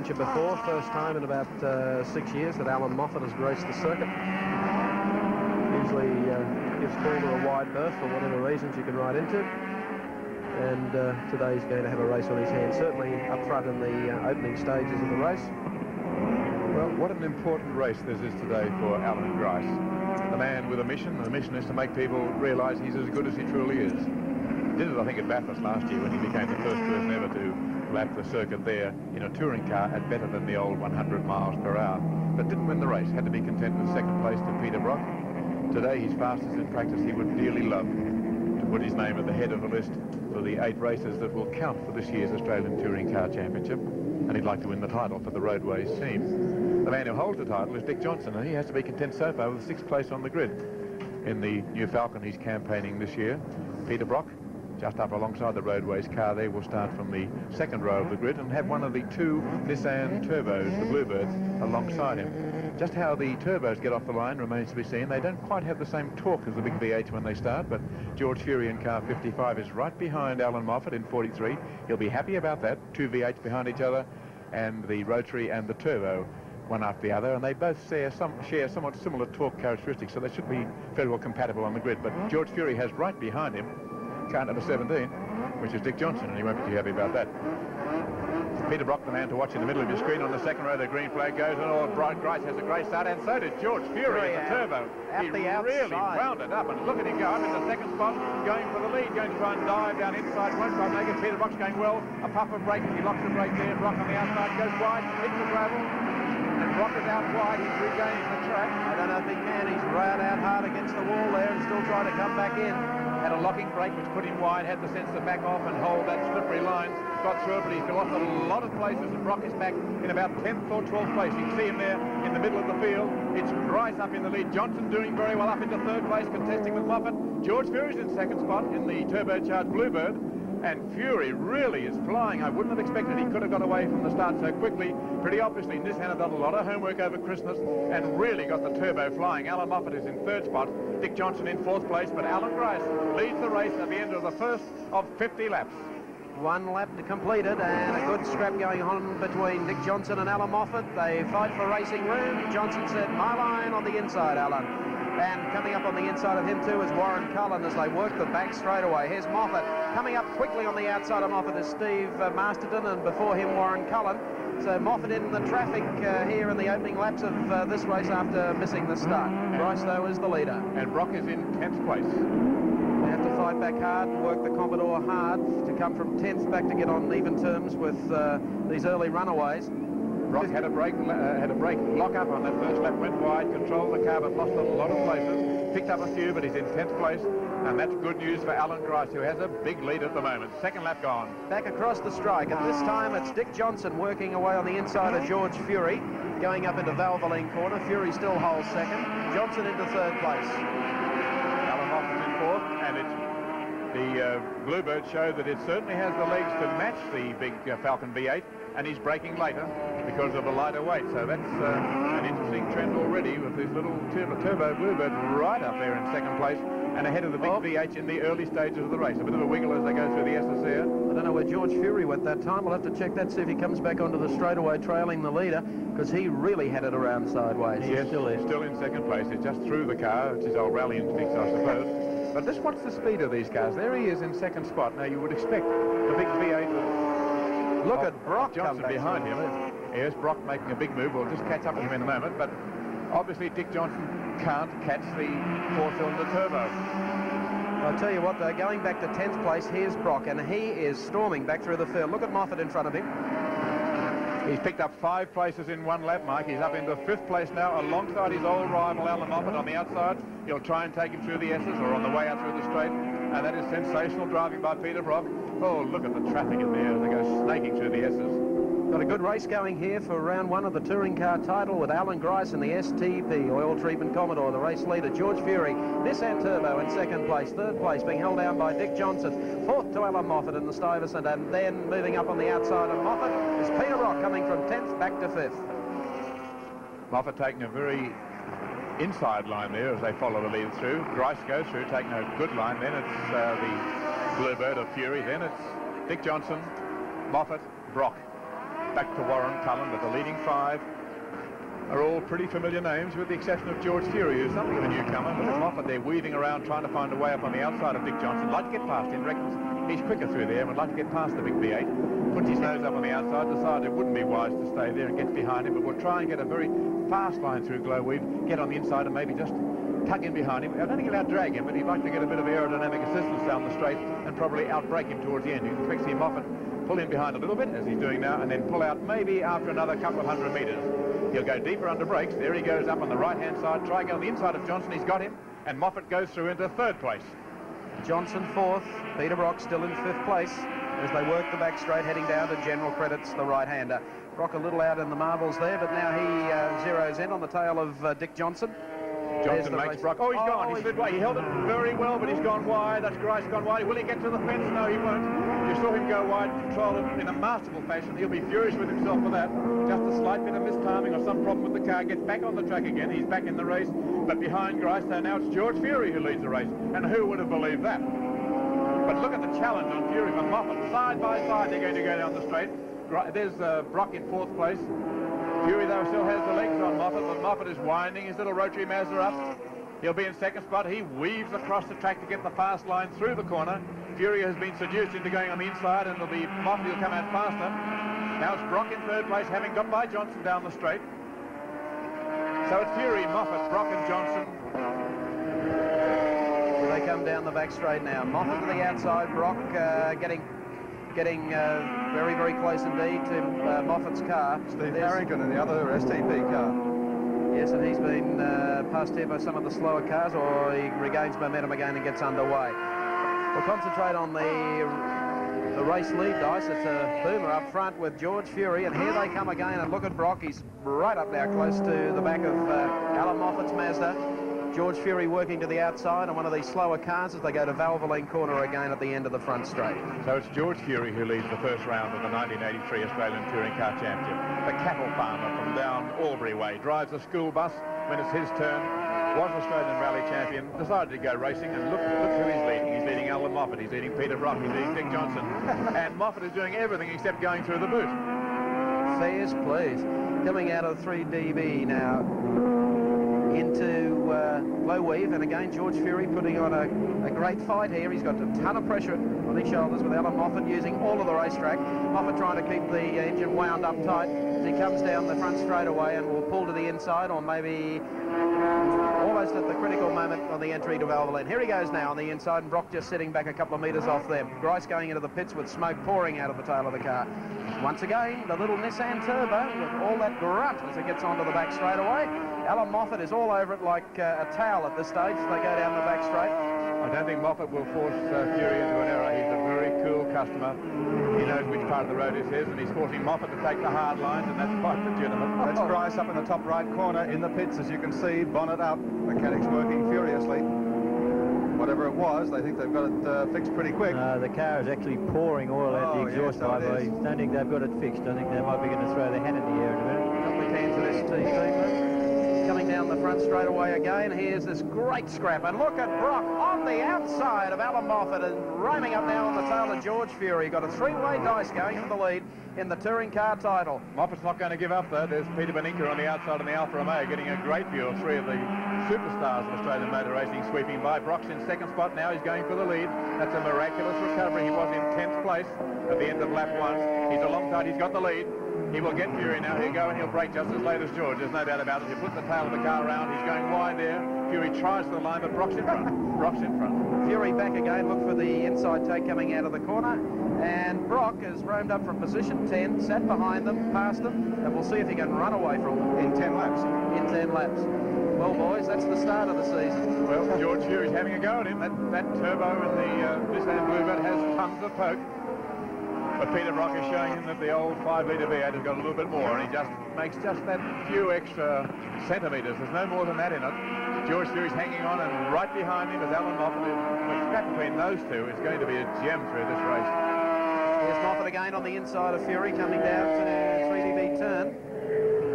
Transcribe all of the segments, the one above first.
Championship before. First time in about 6 years that Alan Moffat has graced the circuit. Usually gives Calder a wide berth for whatever reasons you can ride into. And today he's going to have a race on his hands, certainly up front in the opening stages of the race. Well, what an important race this is today for Alan Grice. The man with a mission. The mission is to make people realise he's as good as he truly is. He did it, I think, at Bathurst last year when he became the first person ever to lap the circuit there in a touring car at better than the old 100 miles per hour. But didn't win the race. Had to be content with second place to Peter Brock. Today he's fastest in practice. He would dearly love to put his name at the head of the list for the 8 races that will count for this year's Australian Touring Car Championship. And he'd like to win the title for the Roadways team. The man who holds the title is Dick Johnson, and he has to be content so far with 6th place on the grid in the new Falcon he's campaigning this year. Peter Brock, just up alongside the Roadways car there, will start from the 2nd row of the grid and have one of the 2 Nissan Turbos, the Bluebirds, alongside him. Just how the turbos get off the line remains to be seen. They don't quite have the same torque as the big V8s when they start, but George Fury in car 55 is right behind Alan Moffat in 43. He'll be happy about that. 2 V8s behind each other, and the rotary and the turbo one after the other, and they both share somewhat similar torque characteristics, so they should be very well compatible on the grid. But George Fury has right behind him car number 17, which is Dick Johnson, and he won't be too happy about that. Peter Brock, the man to watch in the middle of your screen. On the 2nd row, the green flag goes, and Grice has a great start, and so did George Fury in the turbo. He really wound it up, and look at him go up in the 2nd spot, going for the lead, going to try and dive down inside, won't quite make it. Peter Brock's going well, a puff of brake, he locks the brake there, Brock on the outside, goes wide, hits the gravel, and Brock is out wide, he's regaining the track. I don't know if he can, he's railed out hard against the wall there and still trying to come back in. Had a locking brake which put him wide, had the sense to back off and hold that slippery line. Got through it, but he's lost a lot of places, and Brock is back in about 10th or 12th place. You can see him there in the middle of the field. It's Grice up in the lead. Johnson doing very well up into 3rd place, contesting with Moffat. George Fury's in 2nd spot in the turbocharged Bluebird. And Fury really is flying. I wouldn't have expected he could have got away from the start so quickly. Pretty obviously, Nissan have done a lot of homework over Christmas and really got the turbo flying. Alan Moffat is in 3rd spot, Dick Johnson in 4th place, but Alan Grice leads the race at the end of the first of 50 laps. 1 lap completed, and a good scrap going on between Dick Johnson and Alan Moffat. They fight for racing room. Johnson said, "My line on the inside, Alan." And coming up on the inside of him too is Warren Cullen as they work the back straight away. Here's Moffat. Coming up quickly on the outside of Moffat is Steve Masterton, and before him Warren Cullen. So Moffat in the traffic here in the opening laps of this race after missing the start. Grice though is the leader. And Brock is in 10th place. They have to fight back hard and work the Commodore hard to come from 10th back to get on even terms with these early runaways. Brock had a brake lock up on that first lap, went wide, controlled the car, but lost a lot of places. Picked up a few, but he's in 10th place, and that's good news for Alan Grice, who has a big lead at the moment. 2nd lap gone. Back across the strike, and this time it's Dick Johnson working away on the inside of George Fury, going up into Valvoline corner. Fury still holds 2nd, Johnson into 3rd place. Alan Moffat's in 4th, and the Bluebird show that it certainly has the legs to match the big Falcon V8, and he's braking later because of the lighter weight. So that's an interesting trend already with this little turbo Bluebird right up there in 2nd place and ahead of the big V8 in the early stages of the race. A bit of a wiggle as they go through the S's there. I don't know where George Fury went that time. We'll have to check that, see if he comes back onto the straightaway trailing the leader, because he really had it around sideways. Yes, still in 2nd place. He's just through the car, which is old rally instincts, I suppose. But just watch the speed of these cars. There he is in 2nd spot. Now you would expect the big V8 Look at Brock Johnson behind him. Yes, Brock making a big move. We'll just catch up with him in a moment. But obviously Dick Johnson can't catch the 4-cylinder turbo. I'll tell you what, though, going back to 10th place, here's Brock, and he is storming back through the field. Look at Moffat in front of him. He's picked up 5 places in 1 lap, Mike. He's up into 5th place now, alongside his old rival, Alan Moffat, on the outside. He'll try and take him through the S's or on the way out through the straight. And that is sensational driving by Peter Brock. Oh, look at the traffic in there as they go snaking through the S's. Got a good race going here for round 1 of the touring car title with Alan Grice and the STP Oil Treatment Commodore, the race leader. George Fury, Nissan Turbo in 2nd place. 3rd place being held down by Dick Johnson. 4th to Alan Moffat in the Stuyvesant, and then moving up on the outside of Moffat is Peter Brock, coming from 10th back to 5th. Moffat taking a very inside line there as they follow the lead through. Grice goes through, taking a good line. Then it's the Bluebird of Fury. Then it's Dick Johnson, Moffat, Brock. back to Warren Cullen, but the leading 5 are all pretty familiar names, with the exception of George Fury, who's something of a newcomer. Look at Moffat there, weaving around, trying to find a way up on the outside of Dick Johnson. Like to get past him, reckons he's quicker through there, and would like to get past the big V8. Puts his nose up on the outside, decided it wouldn't be wise to stay there, and gets behind him, but we'll try and get a very fast line through Glowweave, get on the inside and maybe just tug in behind him. I don't think he'll out-drag him, but he'd like to get a bit of aerodynamic assistance down the straight and probably out-brake him towards the end. You can expect to see Moffat pull in behind a little bit, as he's doing now, and then pull out maybe after another couple of 100 metres. He'll go deeper under brakes. There he goes up on the right-hand side, trying on the inside of Johnson. He's got him, and Moffat goes through into 3rd place. Johnson 4th, Peter Brock still in 5th place as they work the back straight, heading down to general credits, the right-hander. Brock a little out in the marbles there, but now he zeroes in on the tail of Dick Johnson. Johnson makes Brock. Oh, he's gone. He slid wide. He held it very well, but he's gone wide. That's Grice gone wide. Will he get to the fence? No, he won't. You saw him go wide, control it in a masterful fashion. He'll be furious with himself for that. Just a slight bit of mistiming or some problem with the car. Gets back on the track again. He's back in the race, but behind Grice. So now it's George Fury who leads the race. And who would have believed that? But look at the challenge on Fury and Moffat. Side by side, they're going to go down the straight. There's Brock in 4th place. Fury, though, still has the legs on Moffat, but Moffat is winding his little rotary Mazda up. He'll be in 2nd spot. He weaves across the track to get the fast line through the corner. Fury has been seduced into going on the inside, and it'll be Moffat who'll come out faster. Now it's Brock in 3rd place, having got by Johnson down the straight. So it's Fury, Moffat, Brock and Johnson. They come down the back straight now. Moffat to the outside, Brock getting very, very close indeed to Moffat's car. Steve Harrington in the other STP car. Yes, and he's been passed here by some of the slower cars, or he regains momentum again and gets underway. We'll concentrate on the race lead dice. It's a boomer up front with George Fury, and here they come again, and look at Brock. He's right up now close to the back of Alan Moffat's Mazda. George Fury working to the outside on one of these slower cars as they go to Valvoline corner again at the end of the front straight. So it's George Fury who leads the 1st round of the 1983 Australian Touring Car Championship. The cattle farmer from down Albury way drives a school bus when it's his turn. Was Australian Rally Champion, decided to go racing, and look who he's leading. He's leading Alan Moffat, he's leading Peter Brock, he's leading Dick Johnson. And Moffat is doing everything except going through the boot. Fairs, please. Coming out of 3DB now into low weave, and again George Fury putting on a great fight here. He's got a ton of pressure on his shoulders with Alan Moffat using all of the racetrack. Moffat trying to keep the engine wound up tight as he comes down the front straightaway and will pull to the inside, or maybe almost at the critical moment on the entry to Valvoline. Here he goes now on the inside, and Brock just sitting back a couple of metres off them. Grice going into the pits with smoke pouring out of the tail of the car. Once again, the little Nissan Turbo with all that grunt as it gets onto the back straightaway. Alan Moffat is all over it like a towel at this stage as they go down the back straight. I don't think Moffat will force Fury into an error. He's a very cool customer. He knows which part of the road is his, and he's forcing Moffat to take the hard lines, and that's quite legitimate. That's Grice up in the top right corner in the pits, as you can see, bonnet up, mechanics working furiously. Whatever it was, they think they've got it fixed pretty quick. The car is actually pouring oil out the exhaust pipe. I don't think they've got it fixed. I think they might be going to throw their hat in the air in a minute. A couple of cans of ST coming down the front straight away again. Here's this great scrap, and look at Brock on the outside of Alan Moffat and roaming up now on the tail of George Fury. Got a 3-way dice going for the lead in the touring car title. Moffat's not going to give up though. There's Peter Beninka on the outside in the Alfa Romeo getting a great view of 3 of the superstars of Australian motor racing sweeping by. Brock's in 2nd spot now. He's going for the lead. That's a miraculous recovery. He was in 10th place at the end of lap 1. He's alongside. He's got the lead. He will get Fury now. He'll go and he'll brake just as late as George. There's no doubt about it. He'll put the tail of the car around. He's going wide there. Fury tries for the line, but Brock's in front. Brock's in front. Fury back again. Look for the inside take coming out of the corner. And Brock has roamed up from position 10, sat behind them, past them, and we'll see if he can run away from them. In 10 laps. In 10 laps. Well, boys, that's the start of the season. Well, George Fury's having a go at him. That turbo in the Nissan Bluebird has tons of poke. But Peter Brock is showing him that the old 5-litre V8 has got a little bit more, and he just makes just that few extra centimetres. There's no more than that in it. George Fury's hanging on, and right behind him is Alan Moffat. The scrap between those two is going to be a gem through this race. Here's Moffat again on the inside of Fury, coming down to 3DB turn.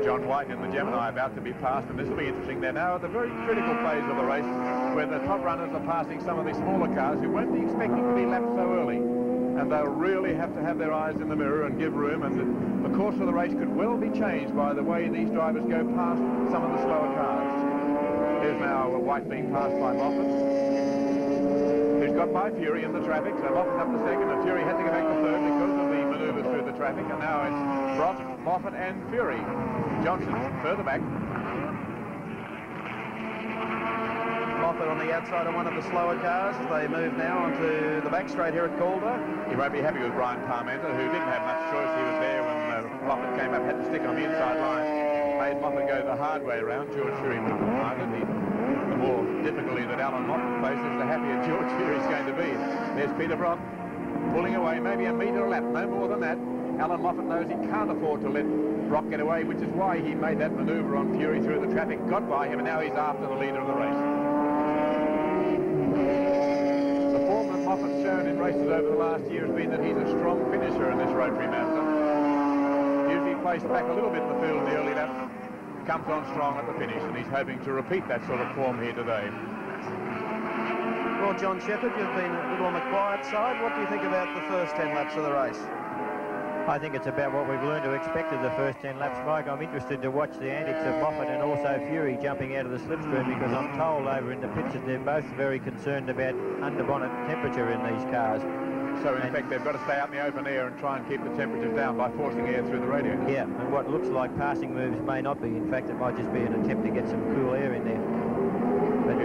John White and the Gemini about to be passed, and this will be interesting. They're now at the very critical phase of the race where the top runners are passing some of the smaller cars who won't be expecting to be lapped so early. and they'll really have to have their eyes in the mirror and give room, and the course of the race could well be changed by the way these drivers go past some of the slower cars. Here's now White being passed by Moffat, who's got by Fury in the traffic, so Moffat's up to second, and Fury had to go back to third because of the manoeuvre through the traffic, and now it's Brock, Moffat and Fury. Johnson further back. Moffat on the outside of one of the slower cars. They move now onto the back straight here at Calder. He won't be happy with Brian Parmenter, who didn't have much choice. He was there when Moffat came up, had to stick on the inside line. Made Moffat go the hard way around. George Fury would have minded. The more difficulty that Alan Moffat faces, the happier George Fury's going to be. There's Peter Brock pulling away, maybe a metre a lap, no more than that. Alan Moffat knows he can't afford to let Brock get away, which is why he made that manoeuvre on Fury through the traffic, got by him, and now he's after the leader of the race. The form that Moffat's shown in races over the last year has been that he's a strong finisher in this rotary marathon. Usually placed back a little bit in the field in the early laps, comes on strong at the finish, and he's hoping to repeat that sort of form here today. Well, John Shepherd, you've been a little on the quiet side. What do you think about the first 10 laps of the race? I think it's about what we've learned to expect of the first 10 laps, Mike. I'm interested to watch the antics of Moffat and also Fury jumping out of the slipstream, because I'm told over in the pits that they're both very concerned about under-bonnet temperature in these cars. So in fact they've got to stay out in the open air and try and keep the temperatures down by forcing air through the radiators. Yeah, and what looks like passing moves may not be. In fact, it might just be an attempt to get some cool air in there. But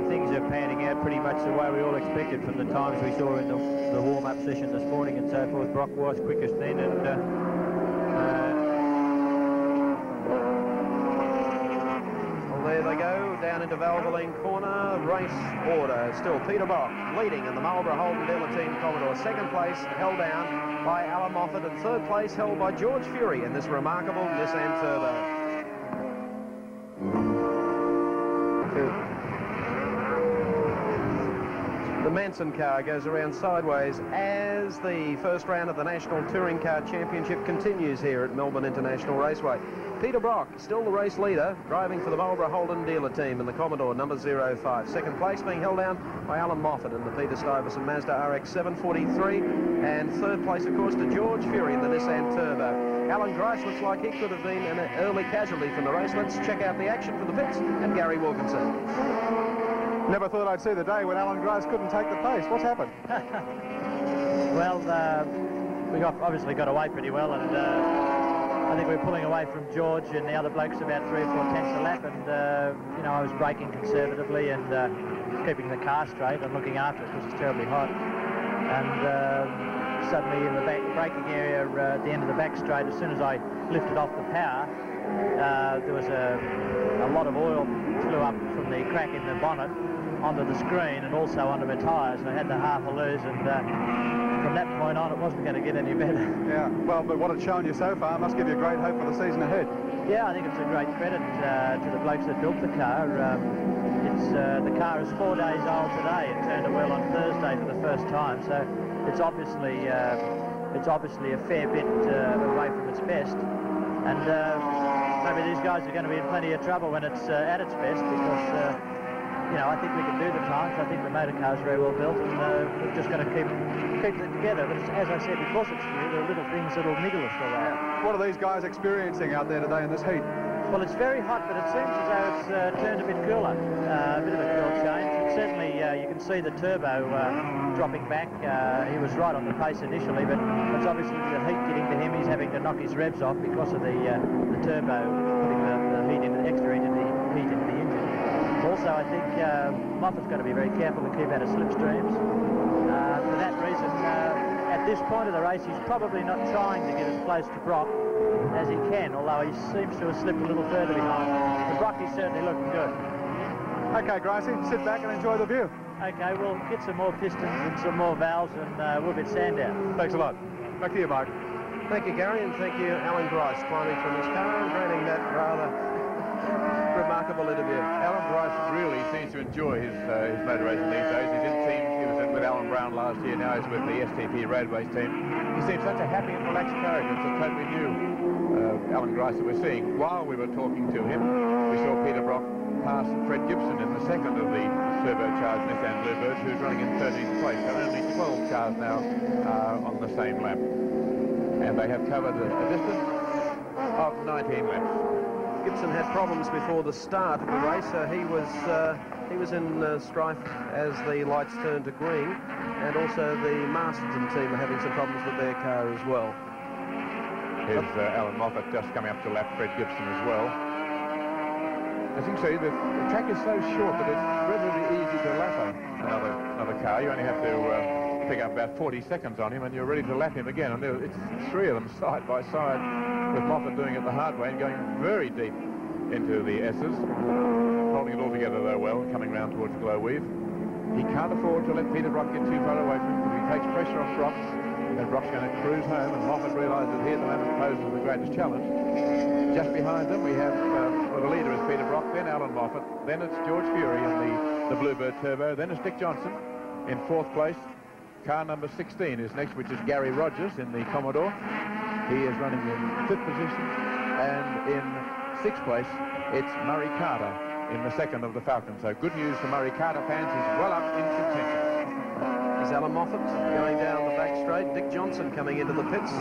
things are panning out pretty much the way we all expected from the times we saw in the warm-up session this morning and so forth. Brock was quickest then, and well, there they go, down into Valvoline corner. Race order, still Peter Brock leading in the Marlborough Holden dealer team Commodore. Second place held down by Alan Moffat, and third place held by George Fury in this remarkable Nissan Turbo. The Manson car goes around sideways as the first round of the National Touring Car Championship continues here at Melbourne International Raceway. Peter Brock, still the race leader, driving for the Marlborough Holden dealer team in the Commodore number 05. Second place being held down by Alan Moffat in the Peter Stuyvesant Mazda RX 743. And third place, of course, to George Fury in the Nissan Turbo. Alan Grice looks like he could have been an early casualty from the race. Let's check out the action for the pits and Gary Wilkinson. Never thought I'd see the day when Alan Grice couldn't take the pace. What's happened? well, we obviously got away pretty well, and I think we're pulling away from George and the other blokes about 3 or 4 tenths a lap, and you know, I was braking conservatively and keeping the car straight and looking after it because it's terribly hot. And suddenly in the braking area at the end of the back straight, as soon as I lifted off the power, there was a lot of oil flew up from the crack in the bonnet onto the screen and also onto my tyres, and I had the half a lose, and from that point on it wasn't going to get any better. Yeah, well, but what it's shown you so far must give you great hope for the season ahead. Yeah, I think it's a great credit to the blokes that built the car. The car is 4 days old today. It turned a wheel on Thursday for the first time, so it's obviously a fair bit away from its best, and maybe these guys are going to be in plenty of trouble when it's at its best, because you know, I think we can do the times. I think the motor car's very well built, and we've just got to keep it together. But as I said, because it's new, there are little things that'll niggle us for a while. What are these guys experiencing out there today in this heat? Well, it's very hot, but it seems as though it's turned a bit cooler. A bit of a cool change. And certainly, you can see the turbo dropping back. He was right on the pace initially, but it's obviously the heat getting to him. He's having to knock his revs off because of the turbo putting the heat into the extra heat into the engine. Also, I think Moffat's got to be very careful to keep out of slipstreams. For that reason, at this point of the race, he's probably not trying to get as close to Brock as he can, although he seems to have slipped a little further behind. But Brock is certainly looking good. Okay, Gricey, sit back and enjoy the view. Okay, we'll get some more pistons and some more valves, and we'll get sand out. Thanks a lot. Back to you, Mike. Thank you, Gary, and thank you, Alan Grice, climbing from his car and granting that rather remarkable interview. Alan Grice really seems to enjoy his motor racing these days. He's in teams. He was in with Alan Brown last year. Now he's with the STP Roadways team. He seems such a happy and relaxed character. It's a totally new Alan Grice that we're seeing. While we were talking to him, we saw Peter Brock past Fred Gibson in the second of the turbocharged Nissan Bluebirds, who's running in 13th place. There are only 12 cars now on the same lap. And they have covered a distance of 19 laps. Gibson had problems before the start of the race. He was in strife as the lights turned to green, and also the Masterton team are having some problems with their car as well. Here's Alan Moffat just coming up to lap Fred Gibson as well. As you can see, the track is so short that it's relatively easy to lap another car. You only have to pick up about 40 seconds on him and you're ready to lap him again. And it's three of them side by side, with Moffat doing it the hard way and going very deep into the S's. Holding it all together though well, coming round towards Glowweave. He can't afford to let Peter Brock get too far away from him because he takes pressure off Brock. And Brock's going to cruise home, and Moffat realises that he at the moment poses the greatest challenge. Just behind them we have, well, the leader is Peter Brock, then Alan Moffat, then it's George Fury in the Bluebird Turbo, then it's Dick Johnson in 4th place. Car number 16 is next, which is Gary Rogers in the Commodore. He is running in 5th position, and in 6th place it's Murray Carter in the 2nd of the Falcon. So good news for Murray Carter fans, he's well up in contention. Is Alan Moffat going down the back straight. Dick Johnson coming into the pits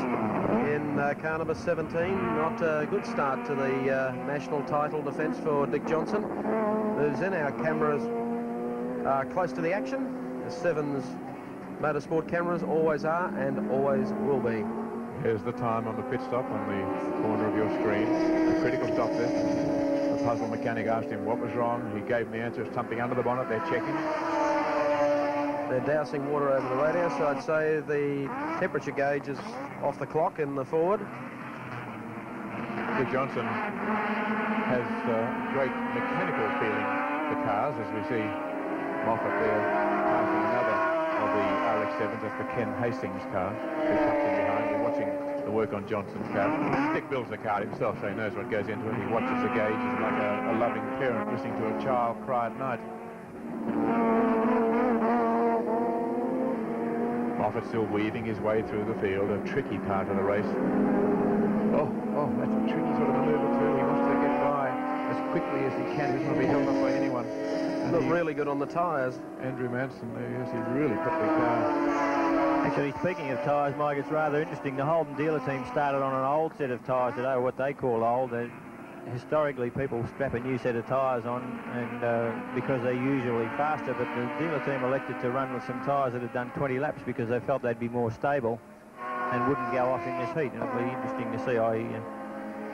in car number 17. Not a good start to the national title defence for Dick Johnson, who's in our cameras close to the action. The Sevens motorsport cameras always are and always will be. Here's the time on the pit stop on the corner of your screen. A critical stop there. The puzzle mechanic asked him what was wrong. He gave him the answer. It's something under the bonnet. They're checking. They're dousing water over the radio, so I'd say the temperature gauge is off the clock in the forward. Dick Johnson has great mechanical feeling for cars, as we see Moffat there passing another of the RX-7s. That's the Ken Hastings car, who tucks in behind. We're watching the work on Johnson's car. Dick builds the car himself, so he knows what goes into it. He watches the gauge. He's like a loving parent listening to a child cry at night. Moffat still weaving his way through the field, a tricky part of the race. Oh, that's a tricky sort of manoeuvre too. He wants to get by as quickly as he can. He doesn't want to be held up by anyone. And Look really good on the tyres. Andrew Manson, yes, he really put the car. Actually, speaking of tyres, Mike, it's rather interesting. The Holden dealer team started on an old set of tyres today, what they call old. Historically, people strap a new set of tyres on, and because they're usually faster, but the dealer team elected to run with some tyres that had done 20 laps because they felt they'd be more stable and wouldn't go off in this heat. And it'll be interesting to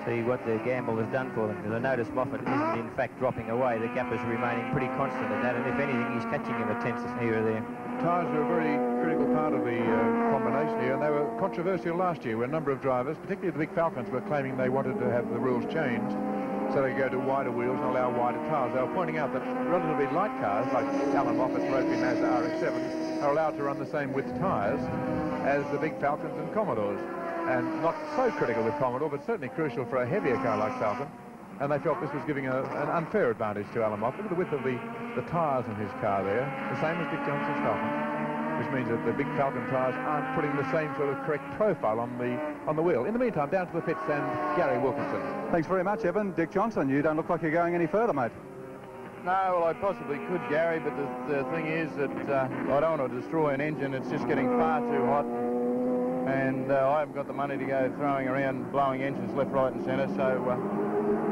see what the gamble has done for them, because I notice Moffat isn't in fact dropping away. The gap is remaining pretty constant at that, and if anything, he's catching him a tenth here or there. Tyres are a very critical part of the combination here, and they were controversial last year where a number of drivers, particularly the big Falcons, were claiming they wanted to have the rules changed so they go to wider wheels and allow wider tyres. They were pointing out that relatively light cars, like Alan Moffat's Rotary Mazda RX-7, are allowed to run the same width tyres as the big Falcons and Commodores. And not so critical with Commodore, but certainly crucial for a heavier car like Falcon. And they felt this was giving an unfair advantage to Alan Moffat. Look at the width of the tyres in his car there, the same as Dick Johnson's Falcon, which means that the big Falcon tyres aren't putting the same sort of correct profile on the wheel. In the meantime, down to the pits and Gary Wilkinson. Thanks very much, Evan. Dick Johnson, you don't look like you're going any further, mate. No, well, I possibly could, Gary, but the thing is that I don't want to destroy an engine. It's just getting far too hot. And I haven't got the money to go throwing around blowing engines left, right and centre, so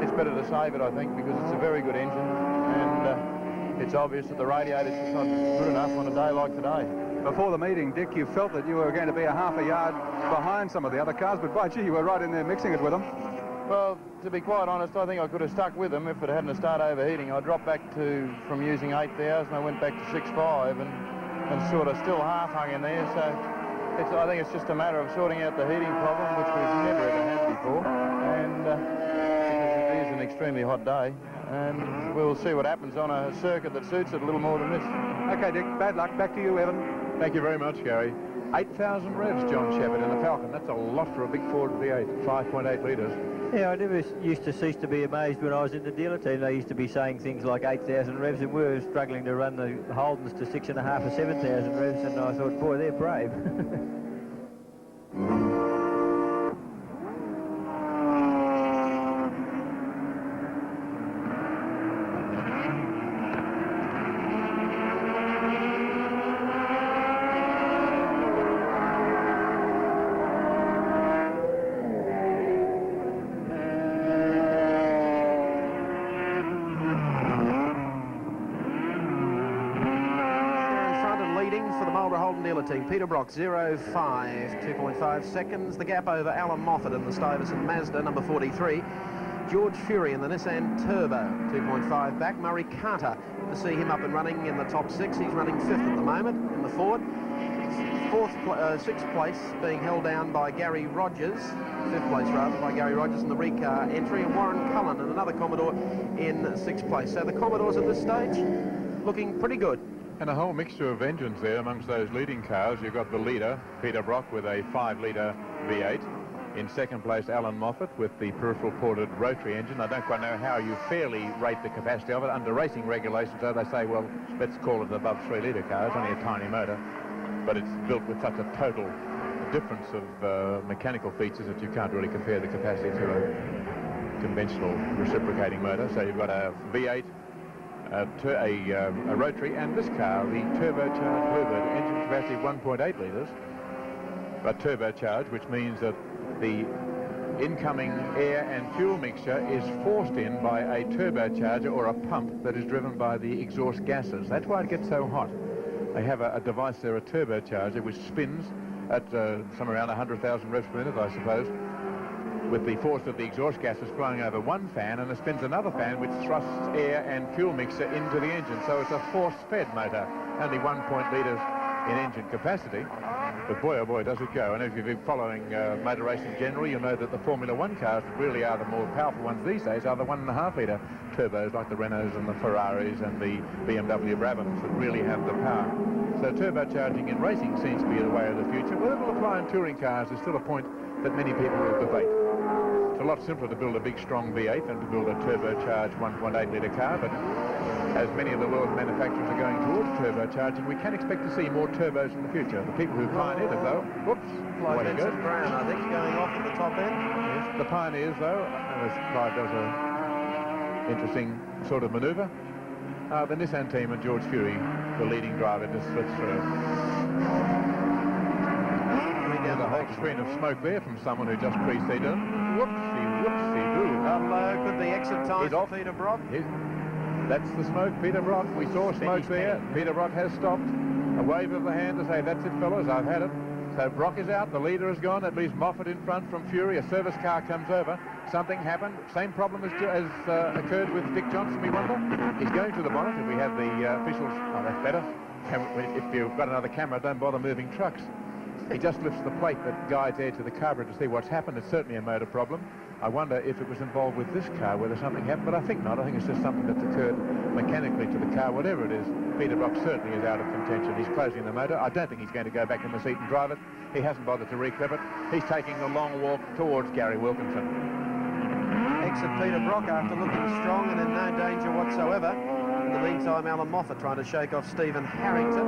it's better to save it, I think, because it's a very good engine, and it's obvious that the radiator's just not good enough on a day like today. Before the meeting, Dick, you felt that you were going to be a half a yard behind some of the other cars, but by gee, you were right in there mixing it with them. Well, to be quite honest, I think I could have stuck with them if it hadn't started overheating. I dropped back from using 8,000, I went back to 6.5 and sort of still half hung in there, so I think it's just a matter of sorting out the heating problem, which we've never ever had before, and because it is an extremely hot day, and we'll see what happens on a circuit that suits it a little more than this. Okay, Dick, bad luck. Back to you, Evan. Thank you very much, Gary. 8,000 revs, John Shepherd, in the Falcon. That's a lot for a big Ford V8, 5.8 litres. Yeah, I never used to cease to be amazed when I was in the dealer team. They used to be saying things like 8,000 revs, and we were struggling to run the Holdens to 6.5 or 7,000 revs, and I thought, boy, they're brave. dealer team. Peter Brock, 0.5, 2.5 seconds. The gap over Alan Moffat in the Stuyvesant Mazda, number 43. George Fury in the Nissan Turbo, 2.5 back. Murray Carter, to see him up and running in the top 6. He's running 5th at the moment in the Ford. Sixth place being held down by Gary Rogers, 5th place rather, by Gary Rogers in the Recar entry, and Warren Cullen and another Commodore in 6th place. So the Commodores at this stage looking pretty good. And a whole mixture of engines there amongst those leading cars. You've got the leader, Peter Brock, with a 5-litre V8. In 2nd place, Alan Moffat with the peripheral ported rotary engine. I don't quite know how you fairly rate the capacity of it. Under racing regulations, though, they say, well, let's call it above 3-litre car. It's only a tiny motor. But it's built with such a total difference of mechanical features that you can't really compare the capacity to a conventional reciprocating motor. So you've got a V8, a rotary, and this car, the turbocharged Bluebird, engine capacity of 1.8 litres, but turbocharged, which means that the incoming air and fuel mixture is forced in by a turbocharger or a pump that is driven by the exhaust gases. That's why it gets so hot. They have a device there, a turbocharger, which spins at somewhere around 100,000 revs per minute, I suppose, with the force of the exhaust gases flowing over one fan, and it spins another fan which thrusts air and fuel mixture into the engine. So it's a force-fed motor, only 1 litres in engine capacity. But boy, oh boy, does it go. And if you've been following motor racing generally, you'll know that the Formula 1 cars that really are the more powerful ones these days are the 1.5-litre turbos, like the Renaults and the Ferraris and the BMW Brabhams that really have the power. So turbocharging in racing seems to be the way of the future. Whether it will apply in touring cars is still a point that many people will debate. It's a lot simpler to build a big, strong V8 than to build a turbocharged 1.8-litre car, but as many of the world's manufacturers are going towards turbocharging, we can expect to see more turbos in the future. The people who pioneered it, though, whoops, Like Vincent Brown, I think, going off at the top end. Yes, the pioneers, though, as Clive does a interesting sort of manoeuvre. The Nissan team and George Fury, the leading driver, just slits through. There's a whole screen of smoke there from someone who just preceded him. Whoopsie-doo. Hello, could the exit time for Peter Brock? That's the smoke, Peter Brock. We saw smoke there. Peter Brock has stopped. A wave of the hand to say, that's it, fellas, I've had it. So Brock is out, the leader is gone, at least Moffat in front from Fury. A service car comes over. Something happened. Same problem as occurred with Dick Johnson, we wonder. He's going to the bonnet. If we have the officials, oh, that's better. If you've got another camera, don't bother moving trucks. He just lifts the plate that guides air to the carburetor to see what's happened. It's certainly a motor problem. I wonder if it was involved with this car, whether something happened, but I think not. I think it's just something that's occurred mechanically to the car. Whatever it is, Peter Brock certainly is out of contention. He's closing the motor. I don't think he's going to go back in the seat and drive it. He hasn't bothered to reclip it. He's taking the long walk towards Gary Wilkinson. Exit Peter Brock after looking strong and in no danger whatsoever. In the meantime, Alan Moffat trying to shake off Stephen Harrington,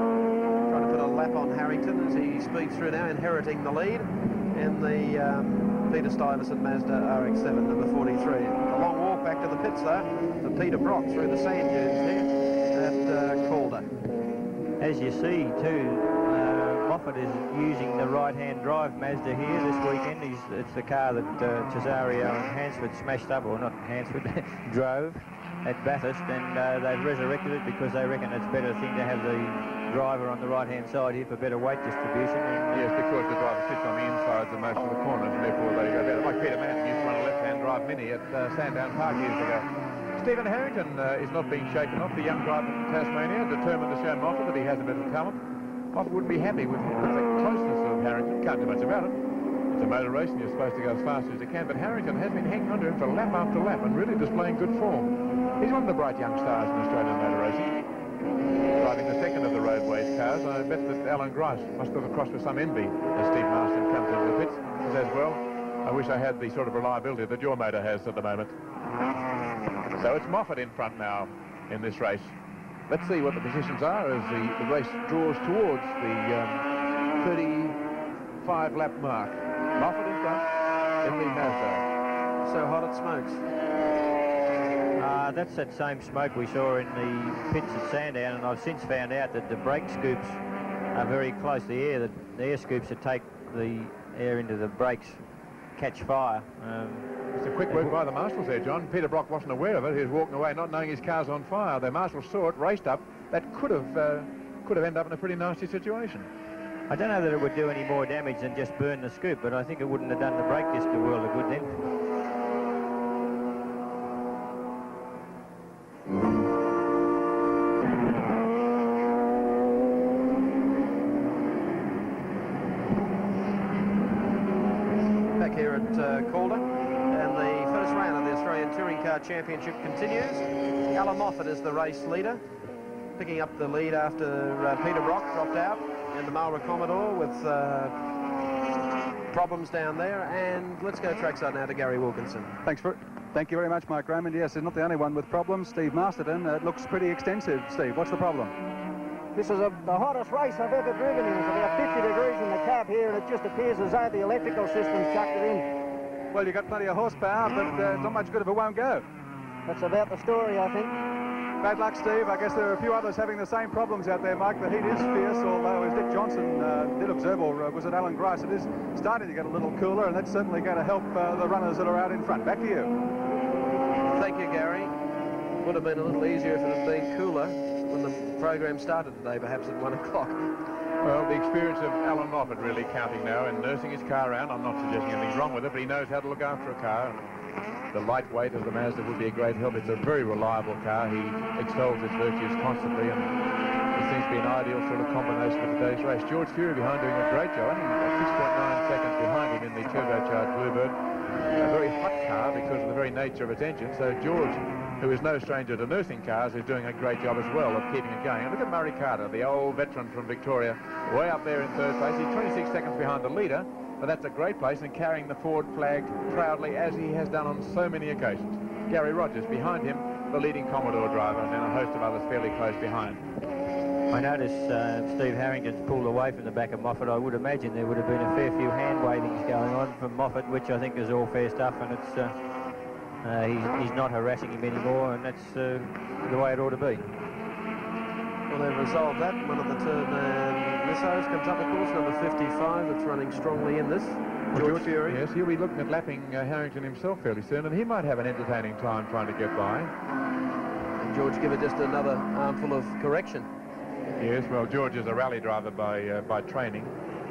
trying to put a lap on Harrington as he speeds through now, inheriting the lead in the Peter Stuyvesant Mazda RX-7 number 43. A long walk back to the pits though for Peter Brock through the sand dunes here at Calder. As you see too, Moffat is using the right-hand drive Mazda here this weekend. It's the car that Cesario and Hansford smashed up, or not Hansford, drove at Bathurst, and they've resurrected it because they reckon it's a better thing to have the driver on the right-hand side here for better weight distribution. And, yes, because the driver sits on the insides of most of the corners, and therefore they go better. Like Peter Mann used to run a left-hand drive Mini at Sandown Park years ago. Stephen Harrington is not being shaken off. The young driver from Tasmania, determined to show Moffat that he has a bit of talent. Moffat wouldn't be happy with the closeness of Harrington. Can't do much about it. It's a motor race and you're supposed to go as fast as you can, but Harrington has been hanging on to him for lap after lap and really displaying good form. He's one of the bright young stars in Australian motor racing. Driving the second of the roadways cars. I bet that Alan Grice must look across with some envy as Steve Marston comes into the pits and says, well, I wish I had the sort of reliability that your motor has at the moment. So it's Moffat in front now in this race. Let's see what the positions are as the race draws towards the 35-lap mark. Moffat in front in the Mazda. So hot it smokes. That's that same smoke we saw in the pits at Sandown, and I've since found out that the brake scoops are very close. The air scoops that take the air into the brakes catch fire. It's a quick work by the marshals there, John. Peter Brock wasn't aware of it. He was walking away not knowing his car's on fire. The marshals saw it, raced up. That could have ended up in a pretty nasty situation. I don't know that it would do any more damage than just burn the scoop, but I think it wouldn't have done the brake disc a world of good then. Back here at Calder, and the first round of the Australian Touring Car Championship continues. Alan Moffat is the race leader, picking up the lead after Peter Brock dropped out in the Marlborough Commodore with problems down there. And let's go trackside now to Gary Wilkinson. Thank you very much, Mike Raymond. Yes, he's not the only one with problems. Steve Masterton, it looks pretty extensive. Steve, what's the problem? This is the hottest race I've ever driven in. It's about 50 degrees in the cab here, and it just appears as though the electrical system's chucked it in. Well, you've got plenty of horsepower, but not much good if it won't go. That's about the story, I think. Bad luck, Steve. I guess there are a few others having the same problems out there, Mike. The heat is fierce, although, as Dick Johnson did observe, or was it Alan Grice, it is starting to get a little cooler, and that's certainly going to help the runners that are out in front. Back to you. Thank you, Gary. Would have been a little easier if it had been cooler when the program started today, perhaps at 1 o'clock. Well, the experience of Alan Moffat really counting now and nursing his car around. I'm not suggesting anything wrong with it, but he knows how to look after a car. The lightweight of the Mazda would be a great help. It's a very reliable car. He extols its virtues constantly, and it seems to be an ideal sort of combination for today's race. George Fury behind doing a great job. Only 6.9 seconds behind him in the turbocharged Bluebird. A very hot car because of the very nature of its engine. So George, who is no stranger to nursing cars, is doing a great job as well of keeping it going. And look at Murray Carter, the old veteran from Victoria, way up there in third place. He's 26 seconds behind the leader, but that's a great place, and carrying the Ford flag proudly, as he has done on so many occasions. Gary Rogers behind him, the leading Commodore driver, and then a host of others fairly close behind. I noticed Steve Harrington's pulled away from the back of Moffat. I would imagine there would have been a fair few hand wavings going on from Moffat, which I think is all fair stuff, and it's he's not harassing him anymore, and that's the way it ought to be. Well, they've resolved that. One of the turn missiles comes up, of course, number 55, that's running strongly in this. George Fury. Yes, he'll be looking at lapping Harrington himself fairly soon, and he might have an entertaining time trying to get by. And George give it just another armful of correction. Yes, well, George is a rally driver by training,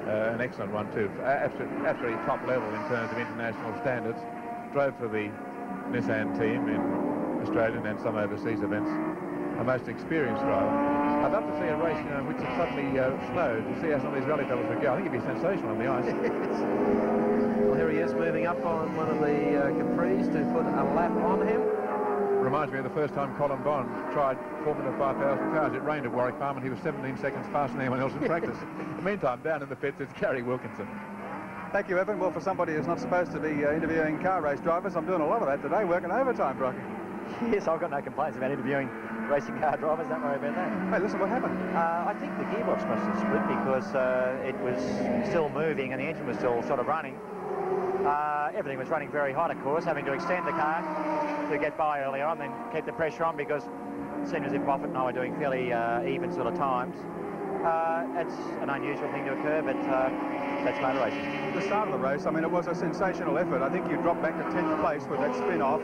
an excellent one too. Absolutely top level in terms of international standards. Drove for the Nissan team in Australian and some overseas events. A most experienced driver. I'd love to see a race, in which it suddenly snowed, to see how some of these rally fellows would go. I think it'd be sensational on the ice. Well, here he is moving up on one of the Capris to put a lap on him. Reminds me of the first time Colin Bond tried Formula 5000 cars. It rained at Warwick Farm and he was 17 seconds faster than anyone else in practice. Meantime, down in the pits, it's Gary Wilkinson. Thank you, Evan. Well, for somebody who's not supposed to be interviewing car race drivers, I'm doing a lot of that today, working overtime, Brocky. Yes, I've got no complaints about interviewing racing car drivers. Don't worry about that. Hey, listen, what happened? I think the gearbox must have split because it was still moving and the engine was still sort of running. Everything was running very hot, of course, having to extend the car to get by earlier on, then keep the pressure on, because it seemed as if Moffat and I were doing fairly even sort of times. It's an unusual thing to occur, but that's motor racing. The start of the race, I mean, it was a sensational effort. I think you dropped back to 10th place with that spin-off.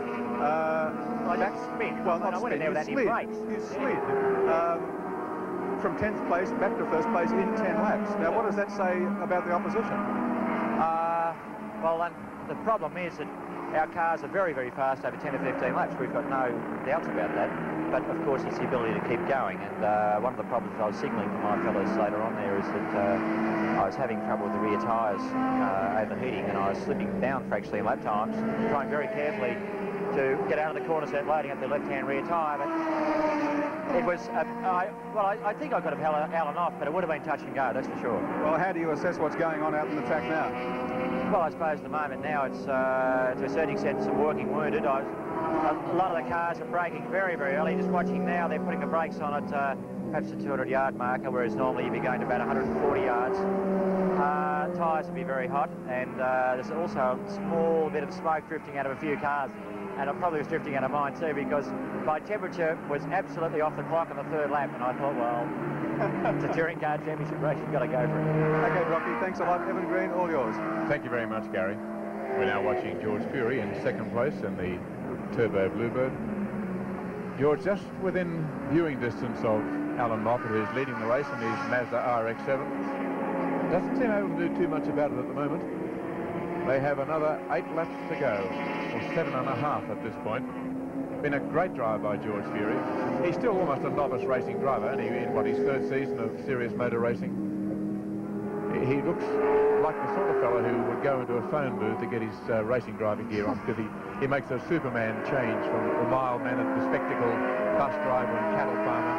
That spin? Well, not I went in spin, there you without any slid. brakes. You slid from 10th place back to first place in 10 laps. Now, what does that say about the opposition? Well, the problem is that our cars are very, very fast over 10 to 15 laps. We've got no doubts about that. But, of course, it's the ability to keep going. And one of the problems I was signalling to my fellows later on there is that I was having trouble with the rear tyres overheating, and I was slipping down fractionally in lap times, trying very carefully to get out of the corner set, loading up the left-hand rear tyre. But it was, I think I could have held Alan off, but it would have been touch and go, that's for sure. Well, how do you assess what's going on out in the track now? Well, I suppose at the moment now it's, to a certain extent, some working wounded. A lot of the cars are braking very, very early. Just watching now, they're putting the brakes on at perhaps the 200-yard marker, whereas normally you'd be going to about 140 yards. Tyres will be very hot, and there's also a small bit of smoke drifting out of a few cars. And it probably was drifting out of mine too, because my temperature was absolutely off the clock on the third lap, and I thought, well, it's a touring car championship race, you've got to go for it. Okay, Rocky, thanks a lot. Evan Green, all yours. Thank you very much, Gary. We're now watching George Fury in second place in the Turbo Bluebird. George just within viewing distance of Alan Moffat, who's leading the race in his Mazda RX-7. Doesn't seem able to do too much about it at the moment. They have another 8 laps to go, or 7.5 at this point. Been a great drive by George Fury. He's still almost a novice racing driver, only in his third season of serious motor racing. He looks like the sort of fellow who would go into a phone booth to get his racing driving gear on, because he makes a Superman change from the mild-mannered, bespectacled bus driver and cattle farmer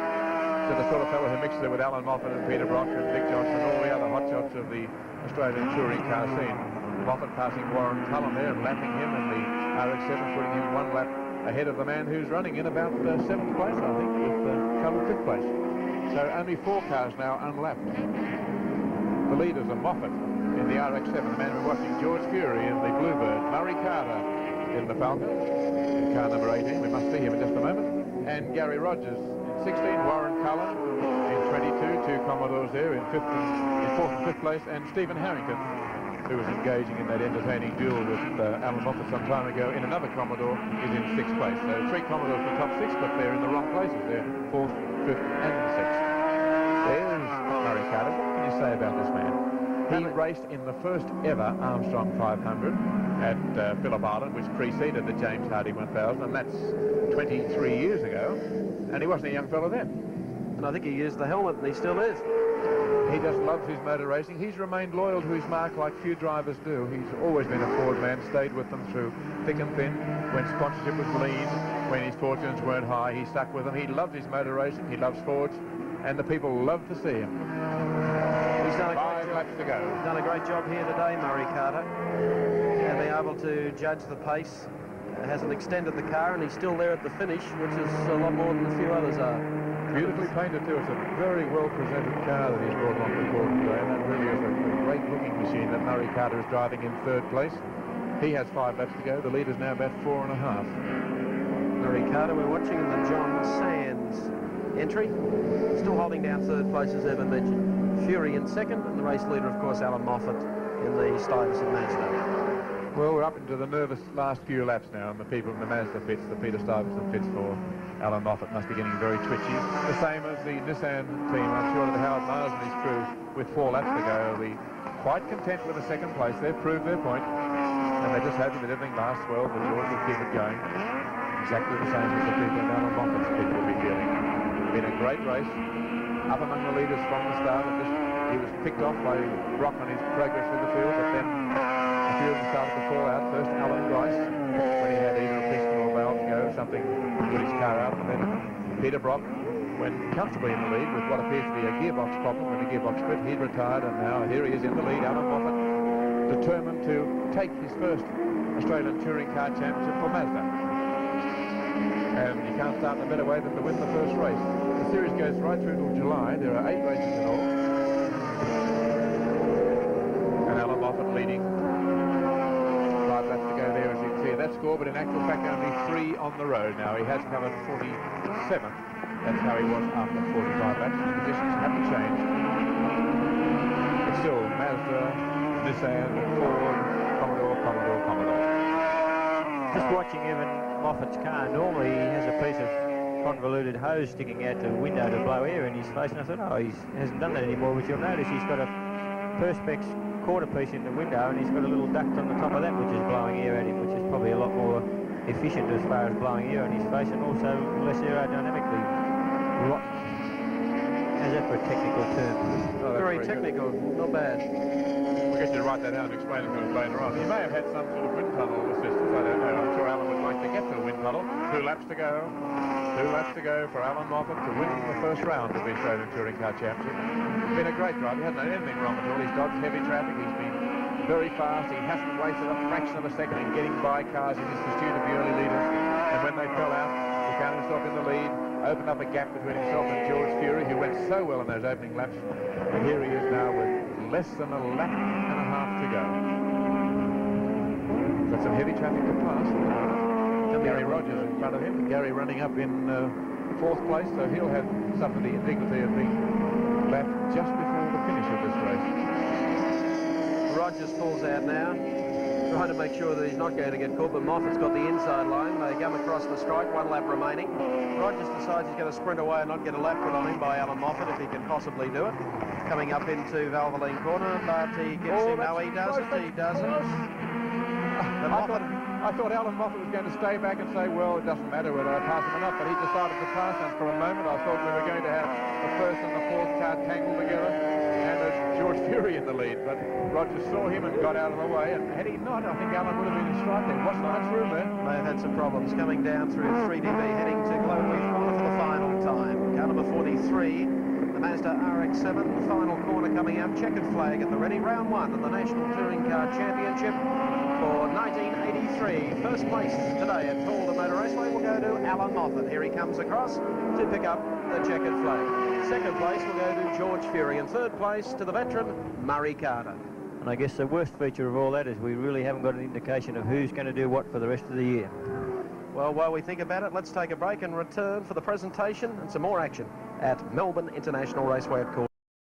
to the sort of fellow who mixes it with Alan Moffat and Peter Brock and Dick Johnson and all the other hotshots of the Australian touring car scene. Moffat passing Warren Cullen there and lapping him, and the RX-7 putting him 1 lap ahead of the man who's running in about 7th place, I think, with Cullen 5th place. So only 4 cars now unlapped. The leaders are Moffat in the RX-7, the man we're watching, George Fury in the Bluebird, Murray Carter in the Falcon, in car number 18, we must see him in just a moment, and Gary Rogers in 16, Warren Cullen in 22, 2 Commodores there in 4th and 5th place, and Stephen Harrington, who was engaging in that entertaining duel with Alan Moffat some time ago in another Commodore, is in 6th place. So 3 Commodores for the top 6, but they're in the wrong places. They're 4th, 5th and 6th. There's Murray Carter. What can you say about this man? He raced in the first ever Armstrong 500 at Phillip Island, which preceded the James Hardy 1000, and that's 23 years ago, and he wasn't a young fellow then. And I think he used the helmet, and he still is. He just loves his motor racing. He's remained loyal to his mark like few drivers do. He's always been a Ford man, stayed with them through thick and thin. When sponsorship was lean, when his fortunes weren't high, he stuck with them. He loved his motor racing. He loves Fords, and the people love to see him. He's done 5 laps to go. He's done a great job here today, Murray Carter. And being able to judge the pace. Hasn't extended the car, and he's still there at the finish, which is a lot more than a few others are. Beautifully painted too. It's a very well presented car that he's brought on the court today, and that really is a great looking machine that Murray Carter is driving in 3rd place. He has 5 laps to go. The leader's now about 4.5. Murray Carter, we're watching in the John Sands entry. Still holding down 3rd place, as Evan mentioned. Fury in 2nd, and the race leader, of course, Alan Moffat in the Stuyvesant Mazda. Well, we're up into the nervous last few laps now, and the people in the Mazda pits, the Peter Stuyvesant pits for Alan Moffat must be getting very twitchy. The same as the Nissan team. I'm sure that Howard Miles and his crew, with 4 laps to go, will be quite content with the 2nd place. They've proved their point, and they're just hoping that everything lasts well, that George will keep it going. Exactly the same as the people in Alan Moffat's pit will be feeling. Been a great race, up among the leaders from the start. He was picked off by Brock on his progress through the field, but then a few of them started to fall out. First Alan Grice, when he had either a piston or valve to go, something put his car out, and then Peter Brock went comfortably in the lead with what appears to be a gearbox problem when the gearbox split. He'd retired, and now here he is in the lead. Alan Moffat determined to take his first Australian Touring Car Championship for Mazda. And you can't start in a better way than to win the first race. The series goes right through till July. There are 8 races in all. And Alan Moffat leading. 5 laps to go there, as you can see that score, but in actual fact only 3 on the road now. He has covered 47th. That's how he was after 45 laps. The positions have to change. But still, Mazda, Nissan, Ford, Commodore. Just watching Evan Moffat's car, normally he has a piece of convoluted hose sticking out the window to blow air in his face, and I thought, oh, he hasn't done that anymore, but you'll notice he's got a Perspex quarter piece in the window, and he's got a little duct on the top of that which is blowing air at him, which is probably a lot more efficient as far as blowing air in his face, and also less aerodynamically rotten. How's that for a technical term? Oh, very technical, not bad. We'll get you to write that down and explain it to us later on. He may have had some sort of wind tunnel assistance, I don't know. I'm sure Alan would like to get to a wind tunnel. 2 laps to go. 2 laps to go for Alan Moffat to win the first round of the Australian Touring Car Championship. It's been a great drive. He hasn't done anything wrong at all. He's dodged heavy traffic. He's been very fast. He hasn't wasted a fraction of a second in getting by cars in his pursuit of the early leaders. And when they fell out, he found himself in the lead, opened up a gap between himself and George Fury, who went so well in those opening laps. And here he is now with less than a lap and a half to go. Got some heavy traffic to pass. Gary Rogers in front of him. Gary running up in 4th place, so he'll have suffered the indignity of being lapped just before the finish of this race. Rogers pulls out now. trying to make sure that he's not going to get caught, but Moffat's got the inside line. They come across the strike, 1 lap remaining. Rogers decides he's going to sprint away and not get a lap put on him by Alan Moffat if he can possibly do it. Coming up into Valvoline corner, but he gets him. No, he doesn't. He doesn't. I thought Alan Moffat was going to stay back and say, well, it doesn't matter whether I pass him or not, but he decided to pass, and for a moment I thought we were going to have the first and the fourth car tangled together, and George Fury in the lead, but Rogers saw him and got out of the way, and had he not, I think Alan would have been in strike there. Wasn't much room there. They have had some problems coming down through 3DB, heading to Globeleaf corner for the final time. Car number 43, the Mazda RX-7, the final corner coming out. Checkered flag at the ready. Round 1 of the National Touring Car Championship for 1983. First place today at Calder Raceway will go to Alan Moffat. Here he comes across to pick up the checkered flag. Second place will go to George Fury, and third place to the veteran Murray Carter. And I guess the worst feature of all that is we really haven't got an indication of who's going to do what for the rest of the year. Well, while we think about it, let's take a break and return for the presentation and some more action at Melbourne International Raceway at Calder.